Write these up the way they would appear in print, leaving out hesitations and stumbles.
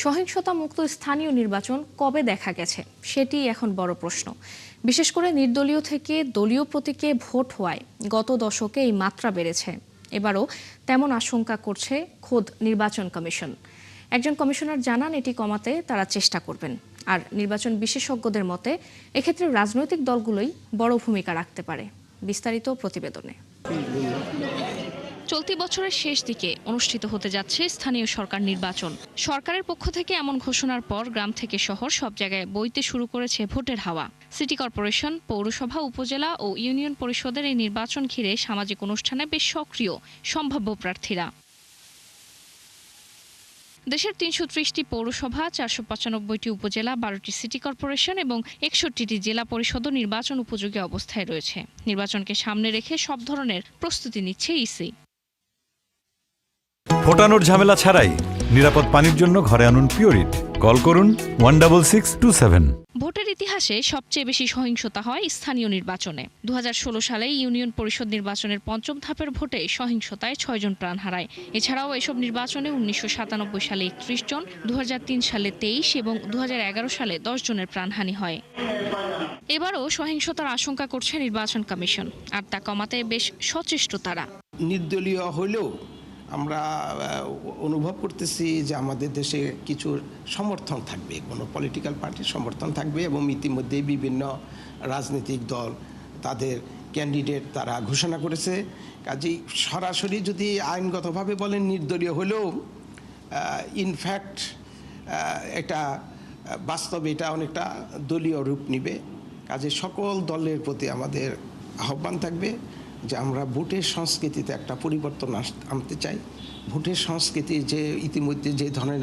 সহিংসতা মুক্ত স্থানীয় নির্বাচন কবে দেখা গেছে সেটি এখন বড় প্রশ্ন। বিশেষ করে নির্দলীয় থেকে দলীয় প্রতীকে ভোট হওয়ায় গত দশকে এই মাত্রা বেড়েছে। এবারও তেমন আশঙ্কা করছে খোদ নির্বাচন কমিশন। একজন কমিশনার জানান, এটি কমাতে তারা চেষ্টা করবেন। আর নির্বাচন বিশেষজ্ঞদের মতে এক্ষেত্রে রাজনৈতিক দলগুলোই বড় ভূমিকা রাখতে পারে। বিস্তারিত প্রতিবেদনে। চলতি বছরের শেষ দিকে অনুষ্ঠিত হতে যাচ্ছে স্থানীয় সরকার নির্বাচন। সরকারের পক্ষ থেকে এমন ঘোষণার পর গ্রাম থেকে শহর সব জায়গায় বইতে শুরু করেছে ভোটের হাওয়া। সিটি কর্পোরেশন, পৌরসভা, উপজেলা ও ইউনিয়ন পরিষদের এই নির্বাচন ঘিরে সামাজিক অনুষ্ঠানে বেশ সক্রিয় সম্ভাব্য প্রার্থীরা। দেশের ৩৩০টি পৌরসভা, ৪৯৫টি উপজেলা, ১২টি সিটি কর্পোরেশন এবং ৬১টি জেলা পরিষদও নির্বাচন উপযোগী অবস্থায় রয়েছে। নির্বাচনকে সামনে রেখে সব ধরনের প্রস্তুতি নিচ্ছে ইসি। ফোটানোর ঝামেলা ছাড়াই নিরাপদ পানির জন্য ঘরে আনুন পিওরিট। কল করুন 16627। ভোটের ইতিহাসে সবচেয়ে বেশি সহিংসতা হয় স্থানীয় নির্বাচনে। ২০১৬ সালে ইউনিয়ন পরিষদ নির্বাচনের পঞ্চম ধাপের ভোটে সহিংসতায় ৬ জন প্রাণ হারায়। এছাড়াও এসব নির্বাচনে ১৯৯৭ সালে ৩১ জন, ২০০৩ সালে ২৩ এবং ২০১১ সালে ১০ জনের প্রাণহানি হয়। এবারও সহিংসতার আশঙ্কা করছে নির্বাচন কমিশন, আর তা কমাতে বেশ সচেষ্ট তারা। নির্দলীয় হলেও আমরা অনুভব করতেছি যে আমাদের দেশে কিছু সমর্থন থাকবে, কোনো পলিটিক্যাল পার্টির সমর্থন থাকবে এবং ইতিমধ্যেই বিভিন্ন রাজনৈতিক দল তাদের ক্যান্ডিডেট তারা ঘোষণা করেছে। কাজেই সরাসরি যদি আইনগতভাবে বলেন নির্দলীয় হলেও ইনফ্যাক্ট এটা বাস্তবে এটা অনেকটা দলীয় রূপ নিবে। কাজে সকল দলের প্রতি আমাদের আহ্বান থাকবে যে আমরা ভোটের সংস্কৃতিতে একটা পরিবর্তন আনতে চাই। ভোটের সংস্কৃতি যে ইতিমধ্যে যে ধরনের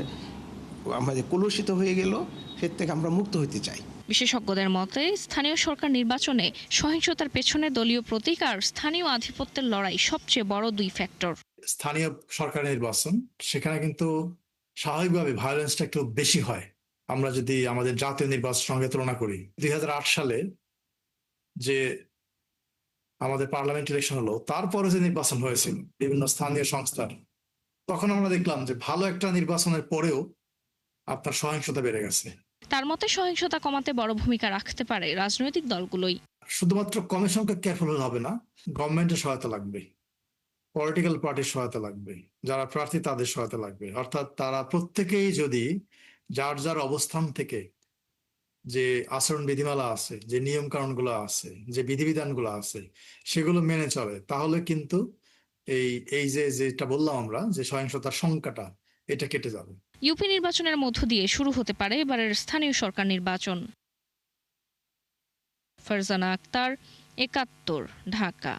আমাদের কলুষিত হয়ে গেল, সে থেকে আমরা মুক্ত হতে চাই। বিশেষজ্ঞদের মতে স্থানীয় সরকার নির্বাচনে সহিংসতার পেছনে দলীয় প্রতীক আর স্থানীয় আধিপত্যের লড়াই সবচেয়ে বড় দুই ফ্যাক্টর। স্থানীয় সরকার নির্বাচন, সেখানে কিন্তু স্বাভাবিকভাবে ভায়োলেন্সটা একটু বেশি হয়। আমরা যদি আমাদের জাতীয় নির্বাচনের সঙ্গে তুলনা করি, ২০০৮ সালে যে আমাদের পার্লামেন্ট ইলেকশন হলো, তারপরে যে নির্বাচন হয়েছিল বিভিন্ন স্থানীয় সংস্থার, তখন আমরা দেখলাম যে ভালো একটা নির্বাচনের পরেও আপনার সহিংসতা বেড়ে গেছে। তার মতে সহিংসতা কমাতে বড় ভূমিকা রাখতে পারে রাজনৈতিক দলগুলোই। শুধুমাত্র কমিশনকে কেয়ারফুল হলে হবে না, গভর্নমেন্টের সহায়তা লাগবে, পলিটিক্যাল পার্টির সহায়তা লাগবে, যারা প্রার্থী তাদের সহায়তা লাগবে। অর্থাৎ তারা প্রত্যেকেই যদি যার যার অবস্থান থেকে যে আচরণ বিধিমালা আছে, যে নিয়ম কানুনগুলো আছে, যে বিধিবিধানগুলো আছে, সেগুলো মেনে চলে, তাহলে কিন্তু এই যেটা বললাম আমরা, যে সহিংসতার সংখ্যাটা, এটা কেটে যাবে। ইউপি নির্বাচনের মধ্য দিয়ে শুরু হতে পারে এবারের স্থানীয় সরকার নির্বাচন। ফারজানা আক্তার, ৭১, ঢাকা।